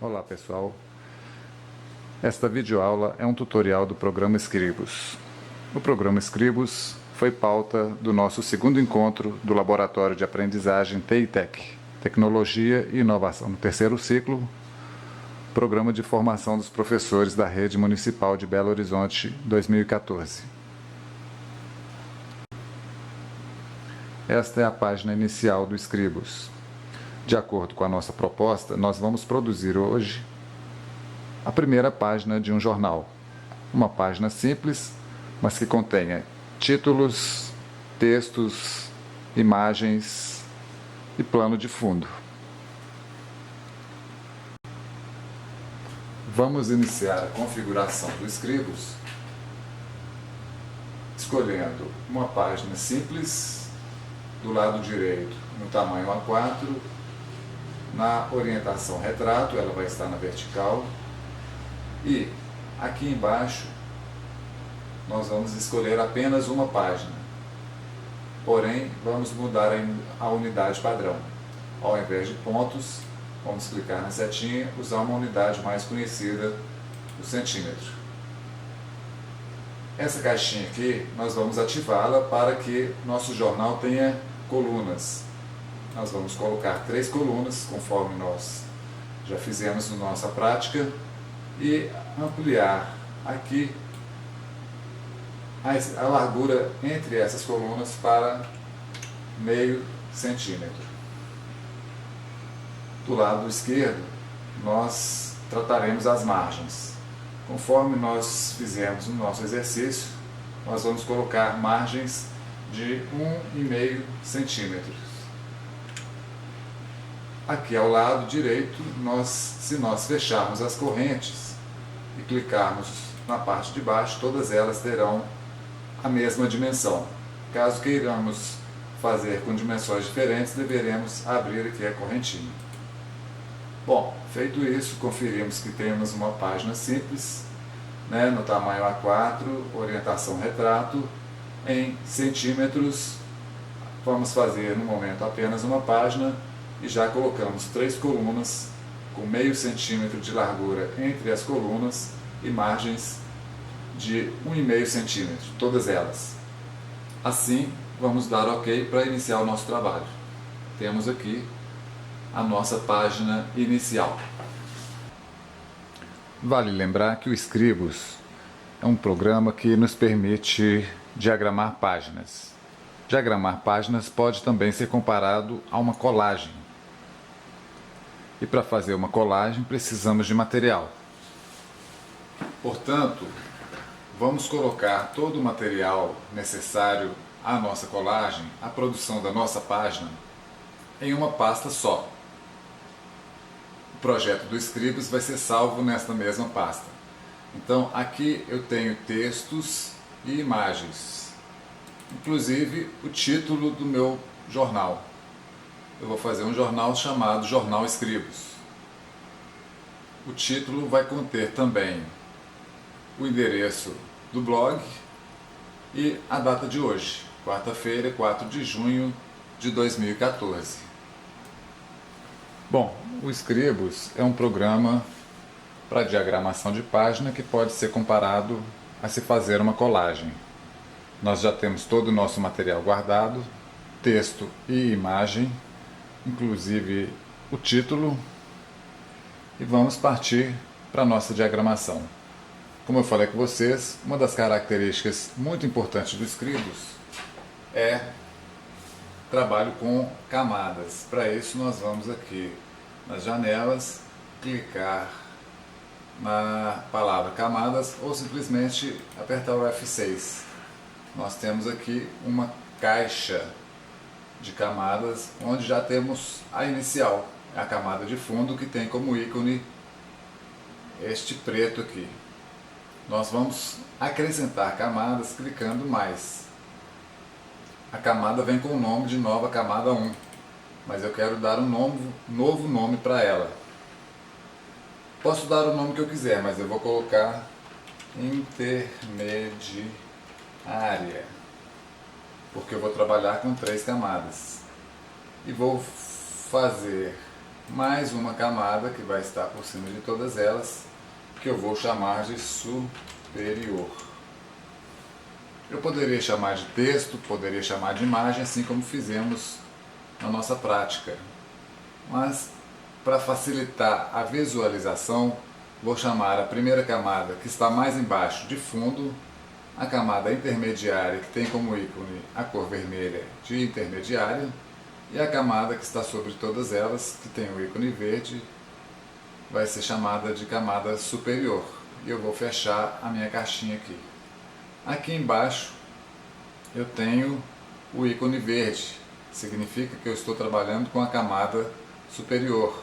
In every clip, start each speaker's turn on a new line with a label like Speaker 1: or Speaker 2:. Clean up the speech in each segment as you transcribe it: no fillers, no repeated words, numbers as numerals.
Speaker 1: Olá pessoal, esta videoaula é um tutorial do programa Scribus. O programa Scribus foi pauta do nosso segundo encontro do Laboratório de Aprendizagem TITEC, Tecnologia e Inovação no terceiro ciclo, Programa de Formação dos Professores da Rede Municipal de Belo Horizonte 2014. Esta é a página inicial do Scribus. De acordo com a nossa proposta, nós vamos produzir hoje a primeira página de um jornal. Uma página simples, mas que contenha títulos, textos, imagens e plano de fundo. Vamos iniciar a configuração do Scribus escolhendo uma página simples, do lado direito no tamanho A4, na orientação retrato, ela vai estar na vertical, e aqui embaixo nós vamos escolher apenas uma página, porém vamos mudar a unidade padrão. Ao invés de pontos, vamos clicar na setinha, usar uma unidade mais conhecida, o centímetro. Essa caixinha aqui, nós vamos ativá-la para que nosso jornal tenha colunas. Nós vamos colocar 3 colunas, conforme nós já fizemos na nossa prática, e ampliar aqui a largura entre essas colunas para meio centímetro. Do lado esquerdo, nós trataremos as margens. Conforme nós fizemos no nosso exercício, nós vamos colocar margens de 1,5 centímetros. Aqui ao lado direito, se nós fecharmos as correntes e clicarmos na parte de baixo, todas elas terão a mesma dimensão. Caso queiramos fazer com dimensões diferentes, deveremos abrir aqui a correntinha. Bom, feito isso, conferimos que temos uma página simples, no tamanho A4, orientação retrato, em centímetros. Vamos fazer no momento apenas uma página e já colocamos 3 colunas com meio centímetro de largura entre as colunas e margens de 1,5 centímetro, todas elas. Assim, vamos dar OK para iniciar o nosso trabalho. Temos aqui a nossa página inicial. Vale lembrar que o Scribus é um programa que nos permite diagramar páginas. Diagramar páginas pode também ser comparado a uma colagem. E para fazer uma colagem precisamos de material. Portanto, vamos colocar todo o material necessário à nossa colagem, à produção da nossa página, em uma pasta só. O projeto do Scribus vai ser salvo nesta mesma pasta. Então aqui eu tenho textos e imagens, inclusive o título do meu jornal. Eu vou fazer um jornal chamado Jornal Scribus. O título vai conter também o endereço do blog e a data de hoje, quarta-feira, 4 de junho de 2014. Bom, o Scribus é um programa para diagramação de página que pode ser comparado a se fazer uma colagem. Nós já temos todo o nosso material guardado, texto e imagem, inclusive o título, e vamos partir para a nossa diagramação. Como eu falei com vocês, uma das características muito importantes do Scribus é trabalho com camadas. Para isso nós vamos aqui nas janelas, clicar na palavra camadas ou simplesmente apertar o F6. Nós temos aqui uma caixa de camadas, onde já temos a inicial, a camada de fundo, que tem como ícone este preto aqui. Nós vamos acrescentar camadas clicando mais. A camada vem com o nome de nova camada 1, mas eu quero dar um novo nome para ela. Posso dar o nome que eu quiser, mas eu vou colocar intermediária, porque eu vou trabalhar com 3 camadas. E vou fazer mais uma camada que vai estar por cima de todas elas, que eu vou chamar de superior. Eu poderia chamar de texto, poderia chamar de imagem, assim como fizemos na nossa prática. Mas, para facilitar a visualização, vou chamar a primeira camada, que está mais embaixo, de fundo, a camada intermediária, que tem como ícone a cor vermelha, de intermediária, e a camada que está sobre todas elas, que tem o ícone verde, vai ser chamada de camada superior. E eu vou fechar a minha caixinha aqui. Aqui embaixo eu tenho o ícone verde, significa que eu estou trabalhando com a camada superior.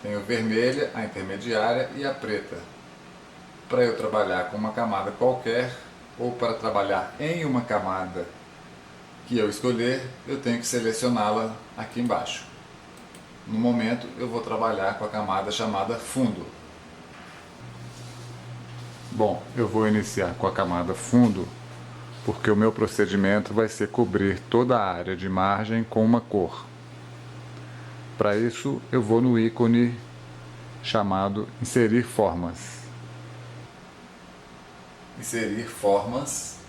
Speaker 1: Tenho a vermelha, a intermediária e a preta. Para eu trabalhar com uma camada qualquer, ou para trabalhar em uma camada que eu escolher, eu tenho que selecioná-la aqui embaixo. No momento eu vou trabalhar com a camada chamada fundo. Bom, eu vou iniciar com a camada fundo, porque o meu procedimento vai ser cobrir toda a área de margem com uma cor. Para isso eu vou no ícone chamado Inserir Formas. Inserir Formas.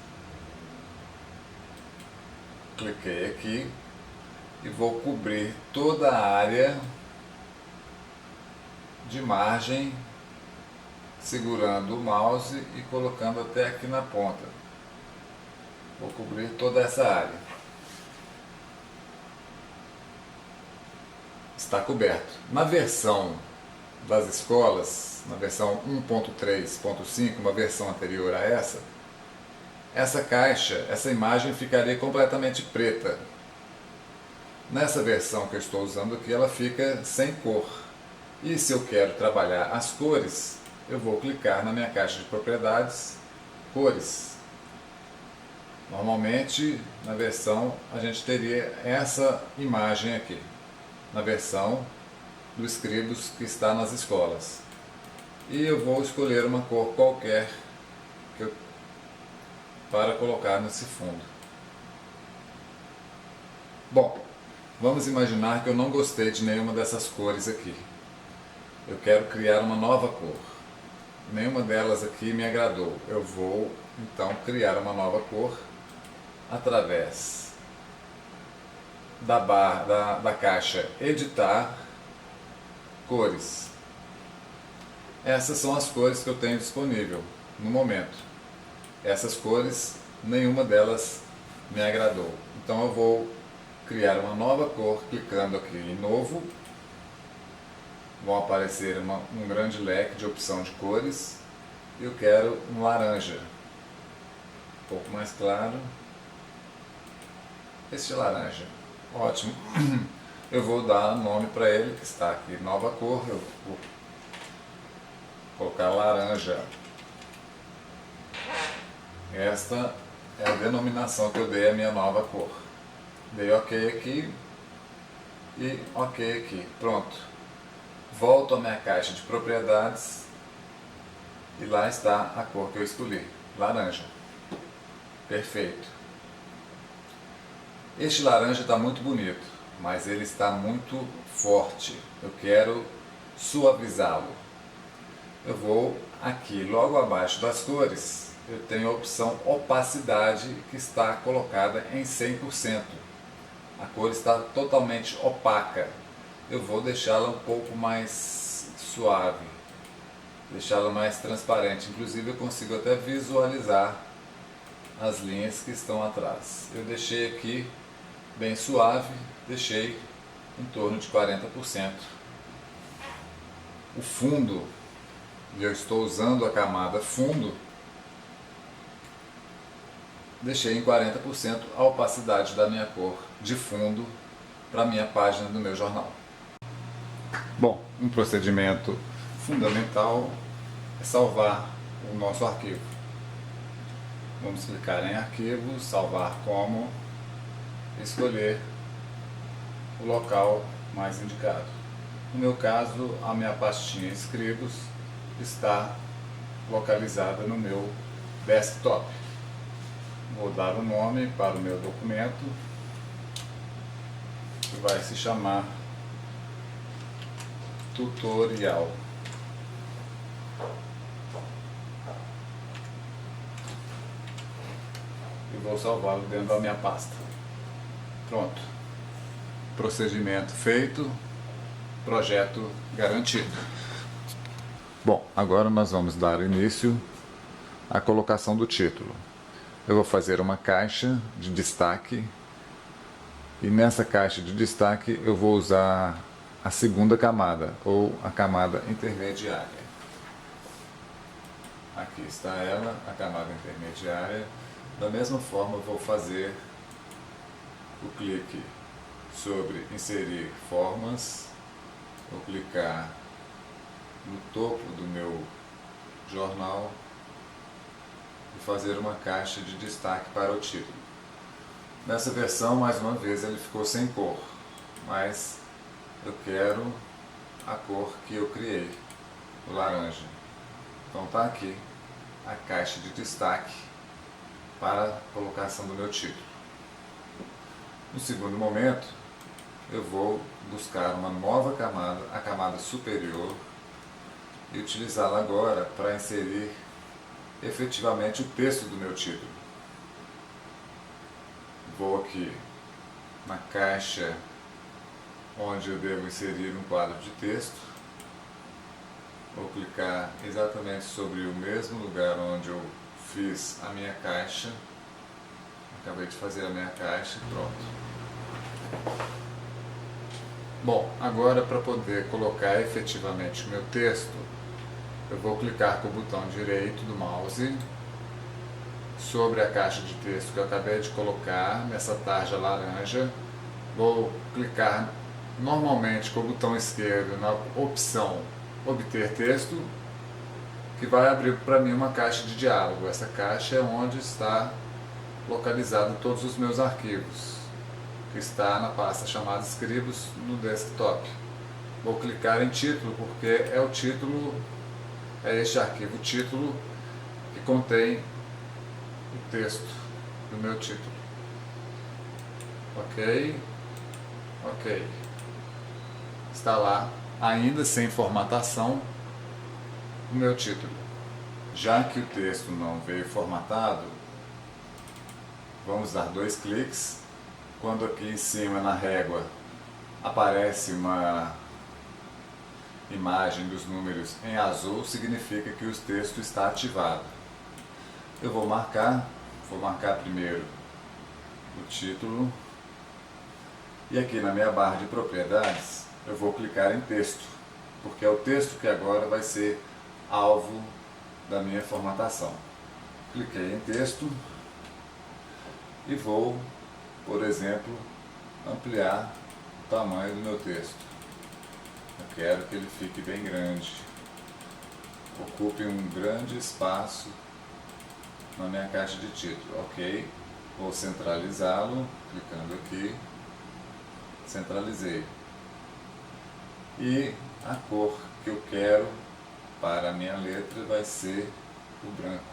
Speaker 1: Cliquei aqui e vou cobrir toda a área de margem, segurando o mouse e colocando até aqui na ponta. Vou cobrir toda essa área. Está coberto. Na versão das escolas, na versão 1.3.5, uma versão anterior a essa caixa, essa imagem ficaria completamente preta. Nessa versão que eu estou usando aqui, ela fica sem cor. E se eu quero trabalhar as cores, eu vou clicar na minha caixa de propriedades, cores. Normalmente, na versão, a gente teria essa imagem aqui, na versão do Scribus que está nas escolas. E eu vou escolher uma cor qualquer para colocar nesse fundo. Bom, vamos imaginar que eu não gostei de nenhuma dessas cores aqui. Eu quero criar uma nova cor. Nenhuma delas aqui me agradou. Eu vou, então, criar uma nova cor através da caixa Editar, Cores. Essas são as cores que eu tenho disponível no momento. Essas cores, nenhuma delas me agradou. Então eu vou criar uma nova cor, clicando aqui em Novo. Vão aparecer um grande leque de opção de cores. Eu quero um laranja, um pouco mais claro. Este laranja, ótimo. Eu vou dar nome para ele, que está aqui, nova cor. Eu vou colocar laranja. Esta é a denominação que eu dei à minha nova cor. Dei OK aqui e OK aqui. Pronto. Volto à minha caixa de propriedades e lá está a cor que eu escolhi, laranja. Perfeito. Este laranja está muito bonito, mas ele está muito forte. Eu quero suavizá-lo. Eu vou aqui, logo abaixo das cores, eu tenho a opção opacidade, que está colocada em 100%. A cor está totalmente opaca. Eu vou deixá-la um pouco mais suave, deixá-la mais transparente. Inclusive eu consigo até visualizar as linhas que estão atrás. Eu deixei aqui bem suave, deixei em torno de 40%. O fundo, e eu estou usando a camada fundo, deixei em 40% a opacidade da minha cor de fundo para a minha página do meu jornal. Bom, um procedimento fundamental é salvar o nosso arquivo. Vamos clicar em arquivo, salvar como, escolher o local mais indicado. No meu caso, a minha pastinha Scribus está localizada no meu desktop. Vou dar um nome para o meu documento, que vai se chamar tutorial. E vou salvá-lo dentro da minha pasta. Pronto. Procedimento feito. Projeto garantido. Bom, agora nós vamos dar início à colocação do título. Eu vou fazer uma caixa de destaque e nessa caixa de destaque eu vou usar a segunda camada, ou a camada intermediária. Aqui está ela, a camada intermediária. Da mesma forma eu vou fazer o clique sobre inserir formas, vou clicar no topo do meu jornal e fazer uma caixa de destaque para o título. Nessa versão, mais uma vez, ele ficou sem cor, mas eu quero a cor que eu criei, o laranja. Então está aqui a caixa de destaque para a colocação do meu título. No segundo momento, eu vou buscar uma nova camada, a camada superior, e utilizá-la agora para inserir efetivamente o texto do meu título. Vou aqui na caixa onde eu devo inserir um quadro de texto, vou clicar exatamente sobre o mesmo lugar onde eu fiz a minha caixa, acabei de fazer a minha caixa, pronto. Bom, agora para poder colocar efetivamente o meu texto, eu vou clicar com o botão direito do mouse sobre a caixa de texto que eu acabei de colocar nessa tarja laranja. Vou clicar normalmente com o botão esquerdo na opção obter texto, que vai abrir para mim uma caixa de diálogo. Essa caixa é onde está localizado todos os meus arquivos, que está na pasta chamada Scribus no desktop. Vou clicar em título porque é o título, é este arquivo título que contém o texto do meu título. Ok, ok. Está lá, ainda sem formatação, o meu título. Já que o texto não veio formatado, vamos dar 2 cliques. Quando aqui em cima na régua aparece uma imagem dos números em azul, significa que o texto está ativado. Eu vou marcar primeiro o título e aqui na minha barra de propriedades eu vou clicar em texto, porque é o texto que agora vai ser alvo da minha formatação. Cliquei em texto e vou, por exemplo, ampliar o tamanho do meu texto. Eu quero que ele fique bem grande, ocupe um grande espaço na minha caixa de título. Ok, vou centralizá-lo, clicando aqui, centralizei. E a cor que eu quero para a minha letra vai ser o branco.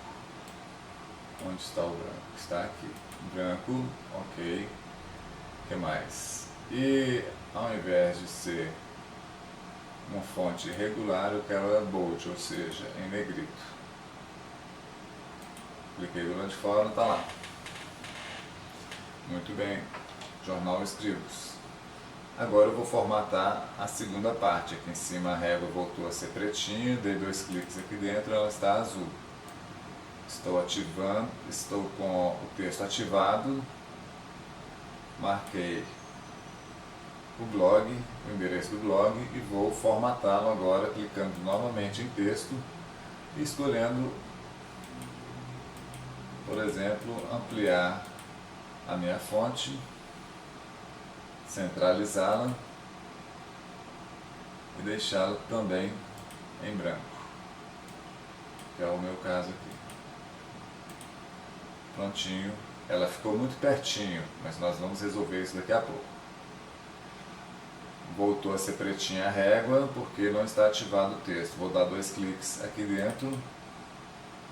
Speaker 1: Onde está o branco? Está aqui. Branco, ok. O que mais? E ao invés de ser uma fonte regular, eu quero ela bold, ou seja, em negrito. Cliquei do lado de fora, está lá. Muito bem, Jornal Scribus. Agora eu vou formatar a segunda parte. Aqui em cima a régua voltou a ser pretinha, dei 2 cliques aqui dentro, ela está azul. Estou ativando, estou com o texto ativado, marquei o blog, o endereço do blog e vou formatá-lo agora, clicando novamente em texto e escolhendo, por exemplo, ampliar a minha fonte, centralizá-la e deixá-la também em branco, que é o meu caso aqui. Prontinho, ela ficou muito pertinho, mas nós vamos resolver isso daqui a pouco. Voltou a ser pretinha a régua porque não está ativado o texto. Vou dar 2 cliques aqui dentro,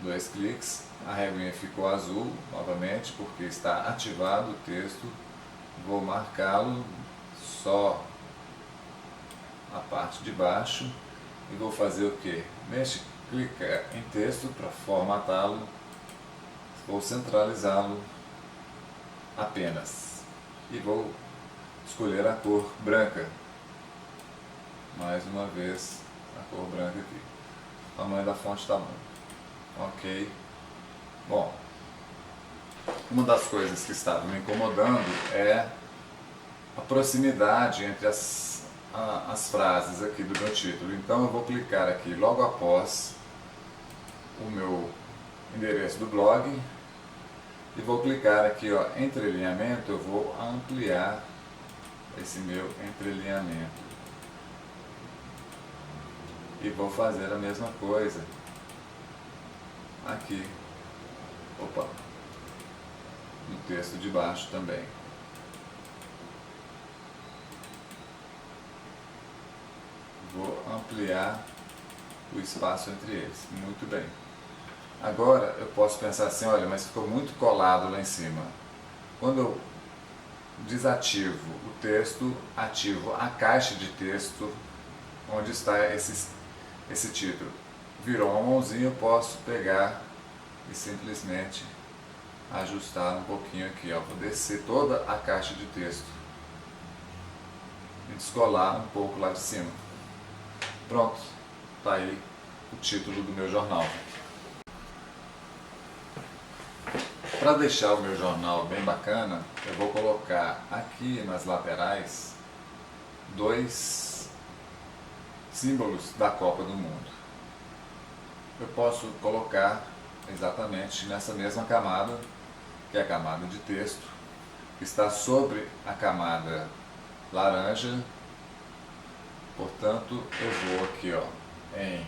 Speaker 1: 2 cliques, a réguinha ficou azul novamente porque está ativado o texto. Vou marcá-lo só a parte de baixo e vou fazer o que? Clicar em texto para formatá-lo, vou centralizá-lo apenas e vou escolher a cor branca, mais uma vez a cor branca aqui, o tamanho da fonte está bom, ok. Bom, uma das coisas que estava me incomodando é a proximidade entre as frases aqui do meu título, então eu vou clicar aqui logo após o meu endereço do blog e vou clicar aqui, ó, entrelinhamento, eu vou ampliar esse meu entrelinhamento e vou fazer a mesma coisa aqui, opa, no texto de baixo também. Vou ampliar o espaço entre eles, muito bem. Agora eu posso pensar assim, olha, mas ficou muito colado lá em cima. Quando eu desativo o texto, ativo a caixa de texto onde está esse título. Virou uma mãozinha, eu posso pegar e simplesmente ajustar um pouquinho aqui, ó. Vou descer toda a caixa de texto e descolar um pouco lá de cima. Pronto, está aí o título do meu jornal. Para deixar o meu jornal bem bacana, eu vou colocar aqui nas laterais 2 símbolos da Copa do Mundo. Eu posso colocar exatamente nessa mesma camada, que é a camada de texto, que está sobre a camada laranja. Portanto, eu vou aqui, ó, em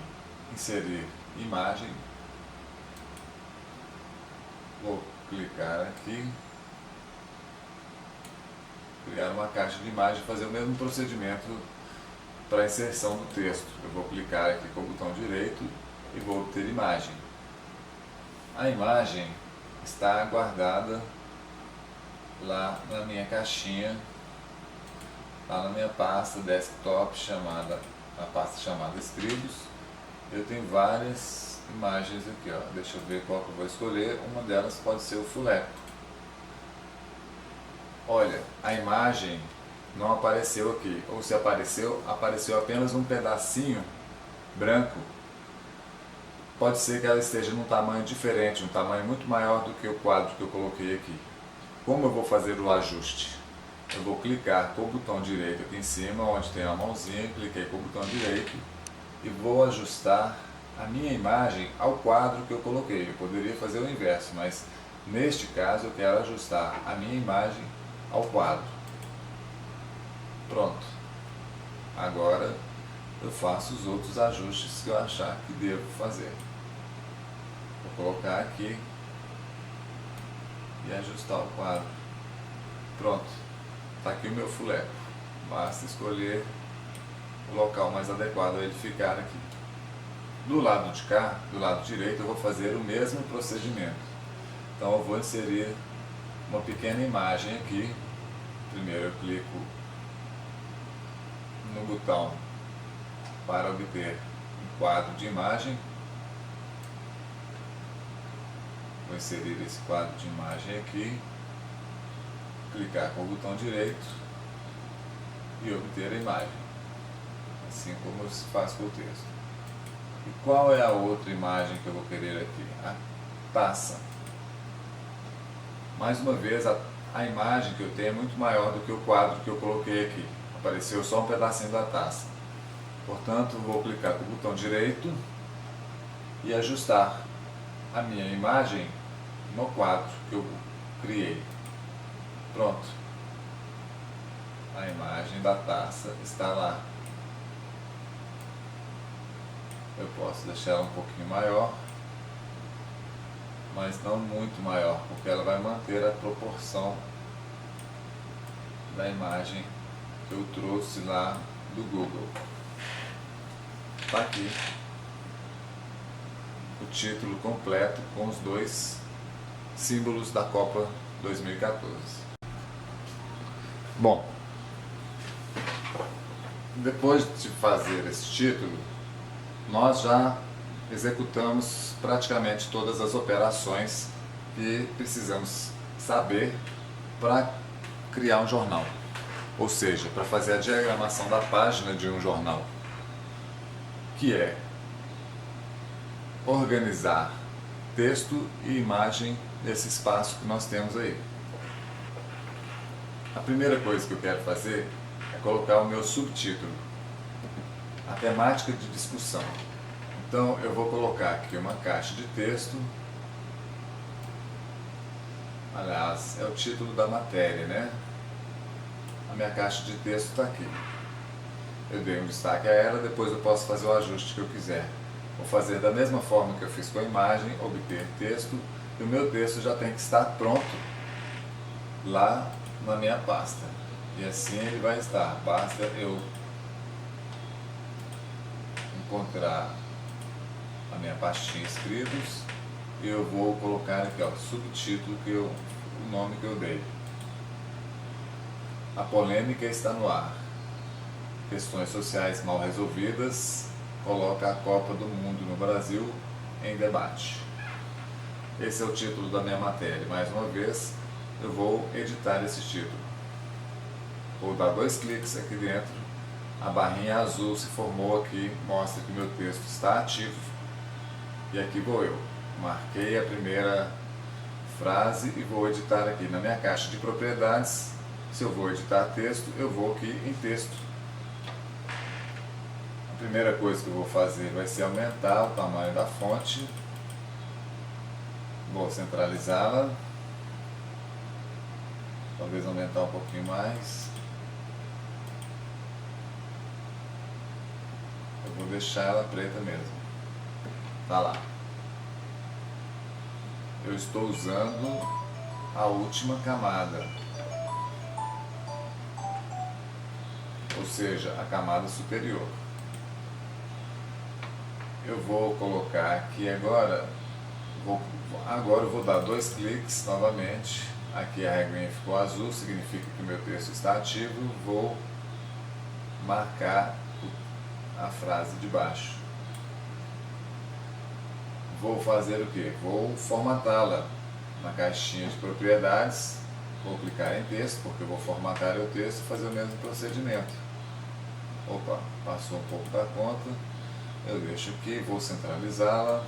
Speaker 1: inserir imagem, vou clicar aqui, criar uma caixa de imagem, fazer o mesmo procedimento para a inserção do texto. Eu vou clicar aqui com o botão direito e vou obter imagem. A imagem está guardada lá na minha caixinha, lá na minha pasta desktop, a pasta chamada Escritos. Eu tenho várias imagens aqui, ó. Deixa eu ver qual que eu vou escolher. Uma delas pode ser o fuleco. Olha, a imagem não apareceu aqui, ou se apareceu, apareceu apenas um pedacinho branco. Pode ser que ela esteja num tamanho diferente, um tamanho muito maior do que o quadro que eu coloquei aqui. Como eu vou fazer o ajuste? Eu vou clicar com o botão direito aqui em cima, onde tem a mãozinha, cliquei com o botão direito e vou ajustar a minha imagem ao quadro que eu coloquei. Eu poderia fazer o inverso, mas neste caso eu quero ajustar a minha imagem ao quadro. Pronto. Agora eu faço os outros ajustes que eu achar que devo fazer. Vou colocar aqui e ajustar o quadro. Pronto. Está aqui o meu fuleco. Basta escolher o local mais adequado a ele ficar aqui. Do lado de cá, do lado direito, eu vou fazer o mesmo procedimento. Então eu vou inserir uma pequena imagem aqui. Primeiro eu clico no botão para obter um quadro de imagem. Vou inserir esse quadro de imagem aqui, clicar com o botão direito e obter a imagem, assim como se faz com o texto. E qual é a outra imagem que eu vou querer aqui? A taça. Mais uma vez, a imagem que eu tenho é muito maior do que o quadro que eu coloquei aqui. Apareceu só um pedacinho da taça. Portanto, vou clicar com o botão direito e ajustar a minha imagem no quadro que eu criei. Pronto. A imagem da taça está lá. Eu posso deixar ela um pouquinho maior, mas não muito maior, porque ela vai manter a proporção da imagem que eu trouxe lá do Google. Está aqui o título completo com os 2 símbolos da Copa 2014. Bom, Depois de fazer esse título, nós já executamos praticamente todas as operações que precisamos saber para criar um jornal, ou seja, para fazer a diagramação da página de um jornal, que é organizar texto e imagem nesse espaço que nós temos aí. A primeira coisa que eu quero fazer é colocar o meu subtítulo, a temática de discussão. Então eu vou colocar aqui uma caixa de texto. Aliás, é o título da matéria, né? A minha caixa de texto está aqui. Eu dei um destaque a ela, depois eu posso fazer o ajuste que eu quiser. Vou fazer da mesma forma que eu fiz com a imagem, obter texto, e o meu texto já tem que estar pronto lá na minha pasta. E assim ele vai estar. Basta eu encontrar a minha pastinha inscritos e eu vou colocar aqui, ó, subtítulo, o nome que eu dei. A polêmica está no ar. Questões sociais mal resolvidas coloca a Copa do Mundo no Brasil em debate. Esse é o título da minha matéria. Mais uma vez, eu vou editar esse título. Vou dar 2 cliques aqui dentro, a barrinha azul se formou aqui, mostra que o meu texto está ativo, e aqui vou eu. Marquei a primeira frase e vou editar aqui na minha caixa de propriedades. Se eu vou editar texto, eu vou aqui em texto. A primeira coisa que eu vou fazer vai ser aumentar o tamanho da fonte. Vou centralizá-la. Talvez aumentar um pouquinho mais. Eu vou deixar ela preta mesmo. Tá lá. Eu estou usando a última camada, ou seja, a camada superior. Eu vou colocar aqui agora, eu vou dar 2 cliques novamente. Aqui a reguinha ficou azul, significa que o meu texto está ativo. Vou marcar a frase de baixo. Vou fazer o que? Vou formatá-la na caixinha de propriedades. Vou clicar em texto, porque eu vou formatar o texto e fazer o mesmo procedimento. Opa, passou um pouco da conta. Eu deixo aqui, vou centralizá-la.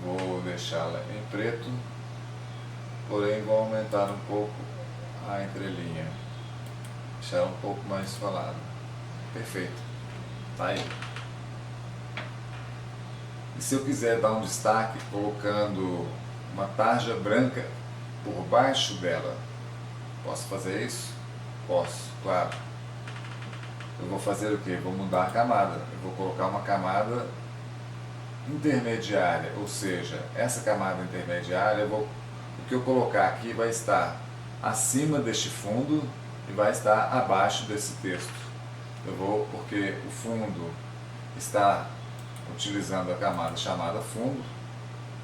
Speaker 1: Vou deixá-la em preto, porém vou aumentar um pouco a entrelinha, deixar ela um pouco mais falada. Perfeito, tá aí. E se eu quiser dar um destaque colocando uma tarja branca por baixo dela, posso fazer isso? Posso, claro. Eu vou fazer o que? Vou mudar a camada. Eu vou colocar uma camada intermediária, ou seja, essa camada intermediária, o que eu colocar aqui vai estar acima deste fundo e vai estar abaixo desse texto. Porque o fundo está utilizando a camada chamada fundo,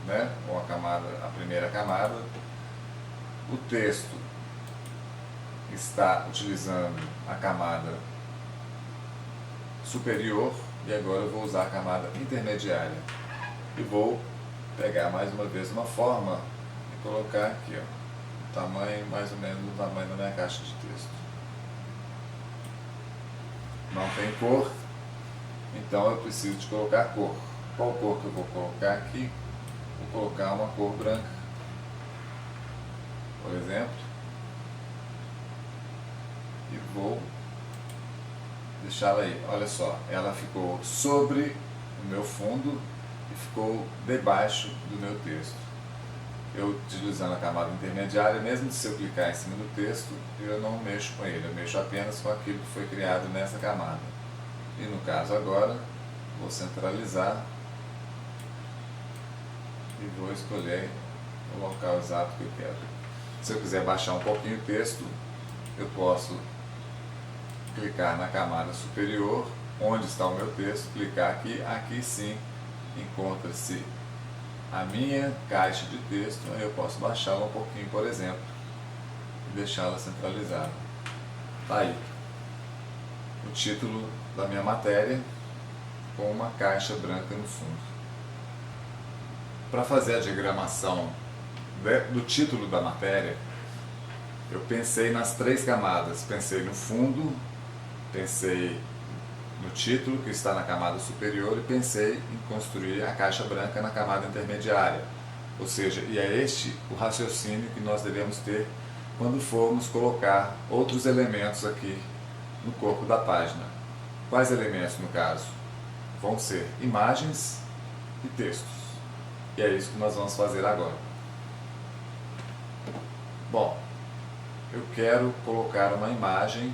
Speaker 1: né? Ou a primeira camada. O texto está utilizando a camada superior, e agora eu vou usar a camada intermediária. E vou pegar mais uma vez uma forma e colocar aqui, ó, o tamanho, mais ou menos o tamanho da minha caixa de texto. Não tem cor, então eu preciso de colocar cor. Qual cor que eu vou colocar aqui? Vou colocar uma cor branca, por exemplo, e vou deixá-la aí. Olha só, ela ficou sobre o meu fundo e ficou debaixo do meu texto. Eu utilizando a camada intermediária, mesmo se eu clicar em cima do texto, eu não mexo com ele, eu mexo apenas com aquilo que foi criado nessa camada. E no caso agora, vou centralizar e vou escolher o local exato que eu quero. Se eu quiser baixar um pouquinho o texto, eu posso clicar na camada superior, onde está o meu texto, clicar aqui, aqui sim encontra-se a minha caixa de texto, aí eu posso baixá-la um pouquinho, por exemplo, e deixá-la centralizada. Tá aí. título da minha matéria com uma caixa branca no fundo. Para fazer a diagramação do título da matéria, eu pensei nas 3 camadas. Pensei no fundo, pensei no título, que está na camada superior, e pensei em construir a caixa branca na camada intermediária. Ou seja, e é este o raciocínio que nós devemos ter quando formos colocar outros elementos aqui no corpo da página. Quais elementos, no caso? Vão ser imagens e textos. E é isso que nós vamos fazer agora. Bom, eu quero colocar uma imagem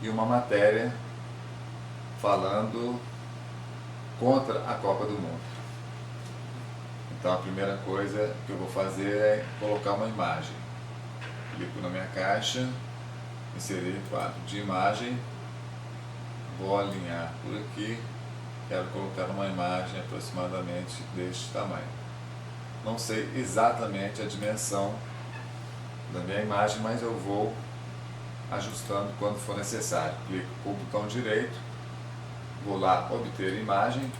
Speaker 1: e uma matéria falando contra a Copa do Mundo. Então a primeira coisa que eu vou fazer é colocar uma imagem. Clico na minha caixa, inserir quadro de imagem, vou alinhar por aqui, quero colocar uma imagem aproximadamente deste tamanho. Não sei exatamente a dimensão da minha imagem, mas eu vou ajustando quando for necessário. Clico com o botão direito, vou lá obter imagem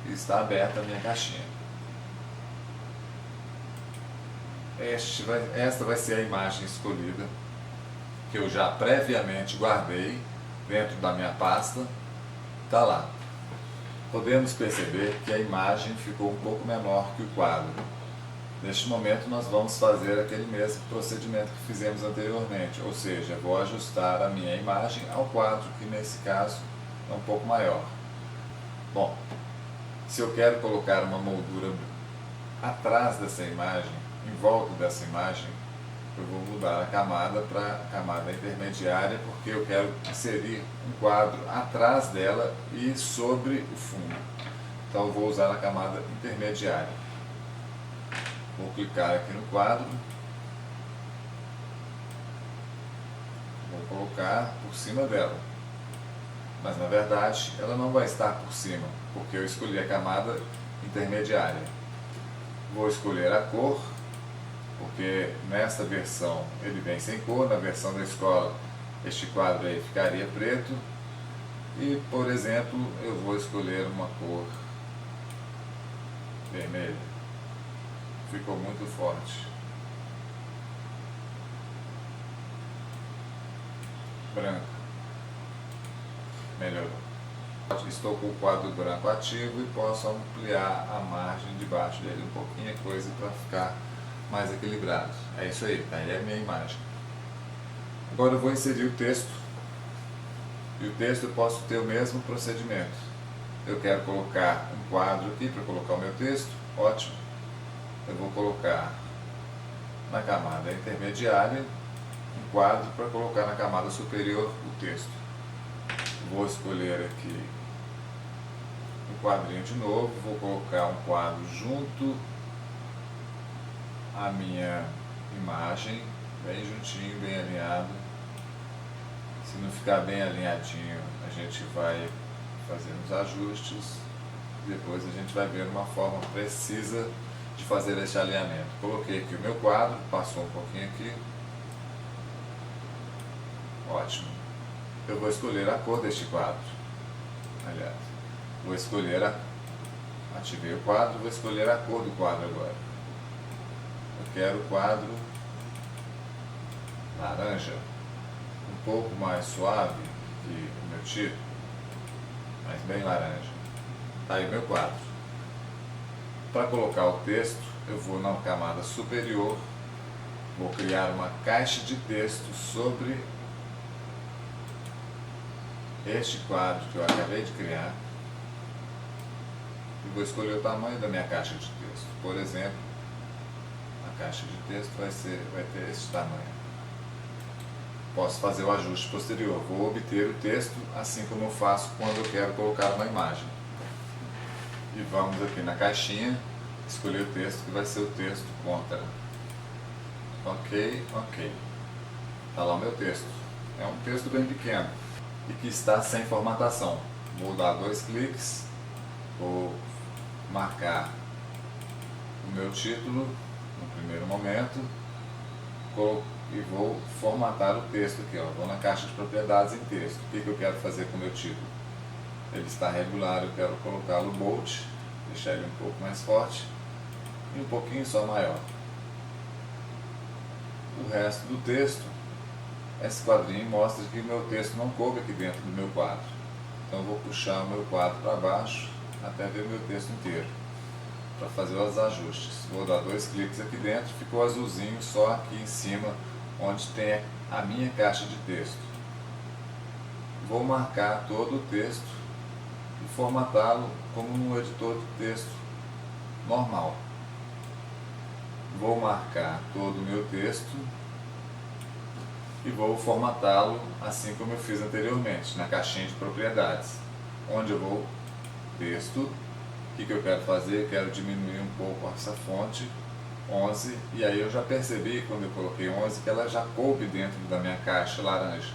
Speaker 1: e está aberta a minha caixinha. Esta vai ser a imagem escolhida, que eu já previamente guardei dentro da minha pasta. Está lá. Podemos perceber que a imagem ficou um pouco menor que o quadro. Neste momento nós vamos fazer aquele mesmo procedimento que fizemos anteriormente, ou seja, vou ajustar a minha imagem ao quadro, que nesse caso é um pouco maior. Bom, se eu quero colocar uma moldura atrás dessa imagem, em volta dessa imagem, eu vou mudar a camada para a camada intermediária, porque eu quero inserir um quadro atrás dela e sobre o fundo. Então eu vou usar a camada intermediária. Vou clicar aqui no quadro, vou colocar por cima dela, mas na verdade ela não vai estar por cima, porque eu escolhi a camada intermediária. Vou escolher a cor, porque nesta versão ele vem sem cor, na versão da escola este quadro aí ficaria preto, e por exemplo eu vou escolher uma cor vermelha. Ficou muito forte. Branco. Melhorou. Estou com o quadro branco ativo e posso ampliar a margem de baixo dele um pouquinho, coisa para ficar mais equilibrado. É isso aí, tá? Aí é a minha imagem. Agora eu vou inserir o texto. E o texto eu posso ter o mesmo procedimento. Eu quero colocar um quadro aqui para colocar o meu texto. Ótimo. Eu vou colocar na camada intermediária um quadro para colocar na camada superior o texto. Vou escolher aqui um quadrinho de novo, vou colocar um quadro junto à minha imagem, bem juntinho, bem alinhado. Se não ficar bem alinhadinho, a gente vai fazer uns ajustes, depois a gente vai ver uma forma precisa de fazer esse alinhamento. Coloquei aqui o meu quadro, passou um pouquinho aqui. Ótimo. Eu vou escolher a cor deste quadro. Aliás, vou escolher ativei o quadro, vou escolher a cor do quadro agora. Eu quero o quadro laranja, um pouco mais suave que o meu título, mas bem laranja. Tá aí o meu quadro. Para colocar o texto, eu vou na camada superior, vou criar uma caixa de texto sobre este quadro que eu acabei de criar e vou escolher o tamanho da minha caixa de texto. Por exemplo, a caixa de texto vai ter este tamanho. Posso fazer o ajuste posterior. Vou obter o texto assim como eu faço quando eu quero colocar uma imagem. E vamos aqui na caixinha, escolher o texto que vai ser o texto contra. Ok, ok. Está lá o meu texto. É um texto bem pequeno e que está sem formatação. Vou dar 2 cliques, vou marcar o meu título no primeiro momento, e vou formatar o texto aqui, ó. Vou na caixa de propriedades em texto. O que eu quero fazer com o meu título? Ele está regular, eu quero colocá-lo bold, deixar ele um pouco mais forte e um pouquinho só maior. O resto do texto, esse quadrinho mostra que o meu texto não coube aqui dentro do meu quadro. Então eu vou puxar o meu quadro para baixo até ver o meu texto inteiro, para fazer os ajustes. Vou dar 2 cliques aqui dentro, ficou azulzinho só aqui em cima, onde tem a minha caixa de texto. Vou marcar todo o texto e formatá-lo como um editor de texto normal. Vou marcar todo o meu texto e vou formatá-lo assim como eu fiz anteriormente, na caixinha de propriedades, onde eu vou texto. O que eu quero fazer? Eu quero diminuir um pouco essa fonte, 11, e aí eu já percebi quando eu coloquei 11 que ela já coube dentro da minha caixa laranja.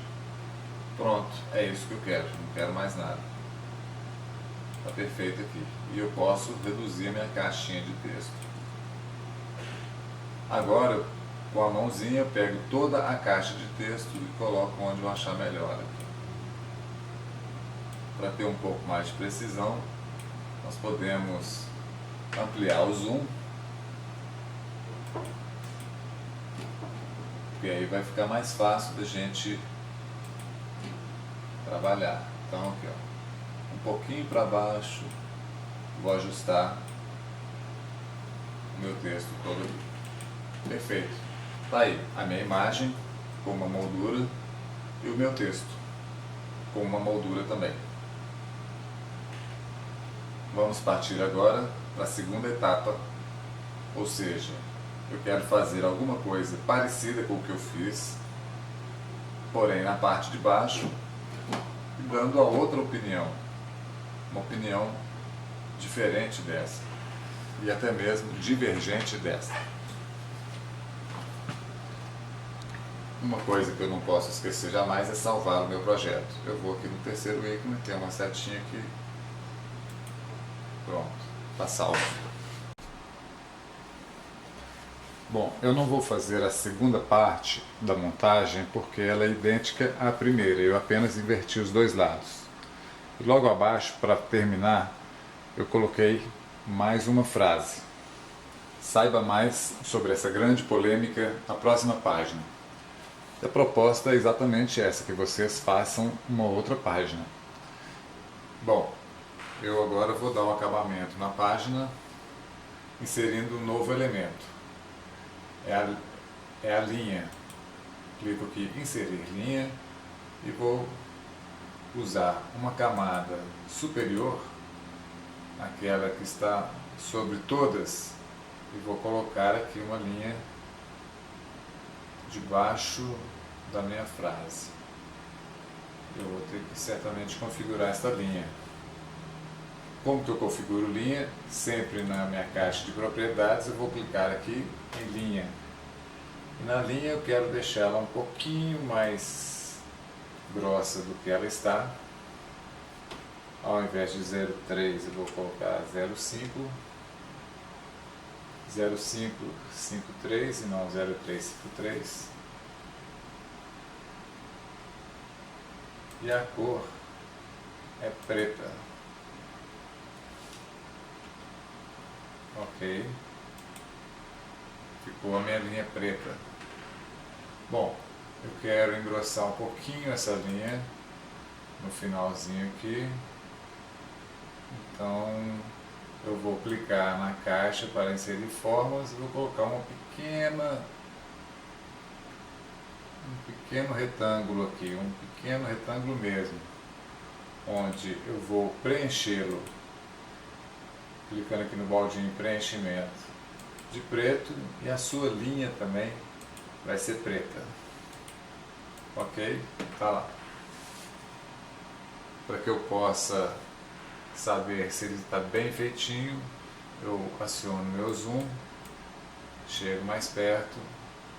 Speaker 1: Pronto, é isso que eu quero, não quero mais nada. Está perfeito aqui. E eu posso reduzir a minha caixinha de texto. Agora, com a mãozinha, eu pego toda a caixa de texto e coloco onde eu achar melhor aqui. Para ter um pouco mais de precisão, nós podemos ampliar o zoom, porque aí vai ficar mais fácil da gente trabalhar. Então aqui, ó, um pouquinho para baixo, vou ajustar o meu texto todo aqui. Perfeito. Tá aí a minha imagem com uma moldura e o meu texto com uma moldura também. Vamos partir agora para a segunda etapa, ou seja, eu quero fazer alguma coisa parecida com o que eu fiz, porém na parte de baixo, dando a outra opinião, uma opinião diferente dessa, e até mesmo divergente dessa. Uma coisa que eu não posso esquecer jamais é salvar o meu projeto. Eu vou aqui no terceiro ícone, tem uma setinha aqui. Pronto, está salvo. Bom, eu não vou fazer a segunda parte da montagem porque ela é idêntica à primeira, eu apenas inverti os dois lados. E logo abaixo, para terminar, eu coloquei mais uma frase. Saiba mais sobre essa grande polêmica na próxima página. E a proposta é exatamente essa, que vocês façam uma outra página. Bom, eu agora vou dar um acabamento na página, inserindo um novo elemento. É a linha. Clico aqui em inserir linha e vou usar uma camada superior, aquela que está sobre todas, e vou colocar aqui uma linha debaixo da minha frase. Eu vou ter que certamente configurar esta linha. Como que eu configuro linha? Sempre na minha caixa de propriedades eu vou clicar aqui em linha. E na linha eu quero deixá-la um pouquinho mais grossa do que ela está. Ao invés de 0,3 eu vou colocar 0,5. 0,553 e não 0,353. E a cor é preta. Ok. Ficou a minha linha preta. Bom, eu quero engrossar um pouquinho essa linha no finalzinho aqui. Então eu vou clicar na caixa para inserir formas e vou colocar um pequeno retângulo aqui, um pequeno retângulo mesmo, onde eu vou preenchê-lo, clicando aqui no baldinho preenchimento de preto, e a sua linha também vai ser preta. Ok? Tá lá. Para que eu possa saber se ele está bem feitinho, eu aciono meu zoom, chego mais perto,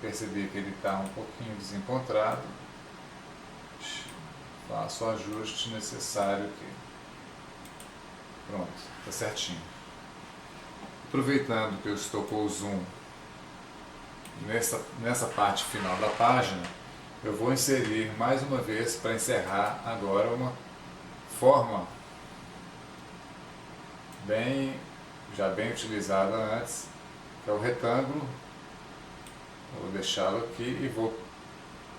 Speaker 1: percebi que ele está um pouquinho desencontrado, faço o ajuste necessário aqui. Pronto, está certinho. Aproveitando que eu estou com o zoom nessa parte final da página, eu vou inserir mais uma vez, para encerrar agora, uma forma já bem utilizada antes, que é o retângulo. Vou deixá-lo aqui e vou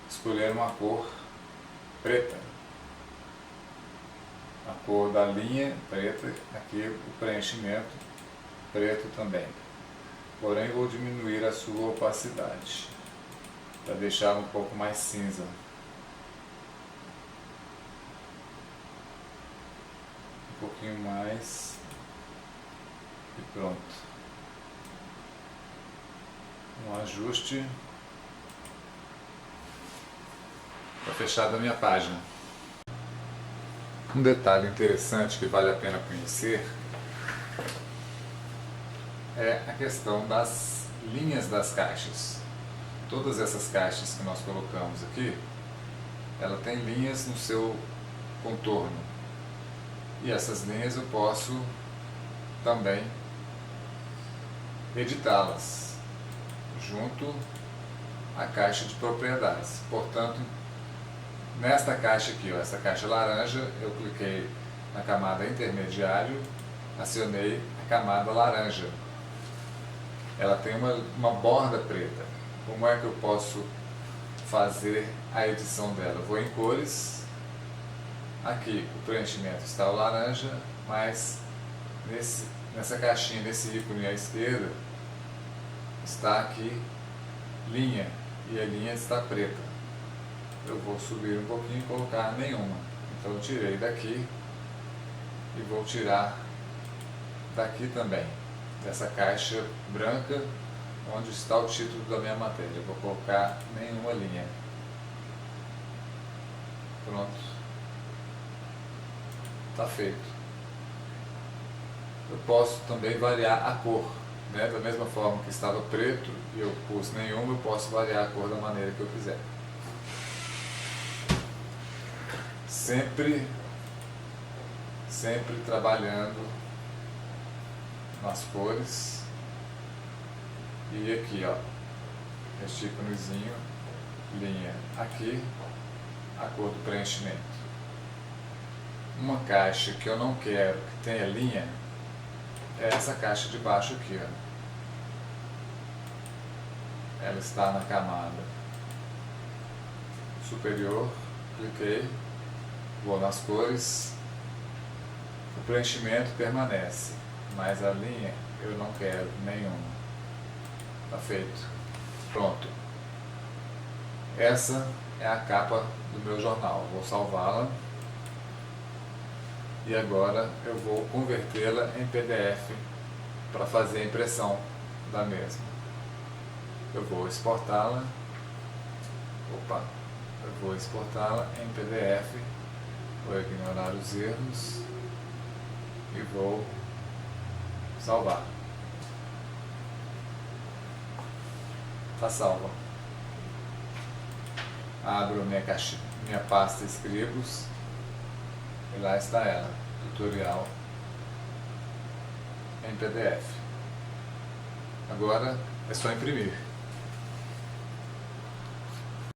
Speaker 1: escolher uma cor preta. A cor da linha preta, aqui o preenchimento preto também. Porém, vou diminuir a sua opacidade para deixar um pouco mais cinza. Um pouquinho mais e pronto. Um ajuste para fechar da minha página. Um detalhe interessante que vale a pena conhecer é a questão das linhas das caixas. Todas essas caixas que nós colocamos aqui, ela tem linhas no seu contorno. E essas linhas eu posso também editá-las junto à caixa de propriedades. Portanto, nesta caixa aqui, ó, essa caixa laranja, eu cliquei na camada intermediário, acionei a camada laranja. Ela tem uma borda preta. Como é que eu posso fazer a edição dela? Eu vou em cores. Aqui o preenchimento está o laranja, mas nessa caixinha, nesse ícone à esquerda, está aqui linha, e a linha está preta. Eu vou subir um pouquinho e colocar nenhuma. Então eu tirei daqui e vou tirar daqui também, dessa caixa branca onde está o título da minha matéria. Eu vou colocar nenhuma linha. Pronto. Está feito. Eu posso também variar a cor, né? Da mesma forma que estava preto e eu pus nenhuma, eu posso variar a cor da maneira que eu quiser. Sempre trabalhando nas cores. E aqui, ó, este íconezinho, linha aqui, a cor do preenchimento. Uma caixa que eu não quero que tenha linha é essa caixa de baixo aqui, ó. Ela está na camada superior, cliquei, vou nas cores, o preenchimento permanece, mas a linha eu não quero nenhuma. Está feito. Pronto. Essa é a capa do meu jornal. Vou salvá-la. E agora eu vou convertê-la em PDF para fazer a impressão da mesma. Eu vou exportá-la. Eu vou exportá-la em PDF. Vou ignorar os erros e vou salvar. Está salva. Abro minha pasta Escribos e lá está ela, tutorial em PDF. Agora é só imprimir.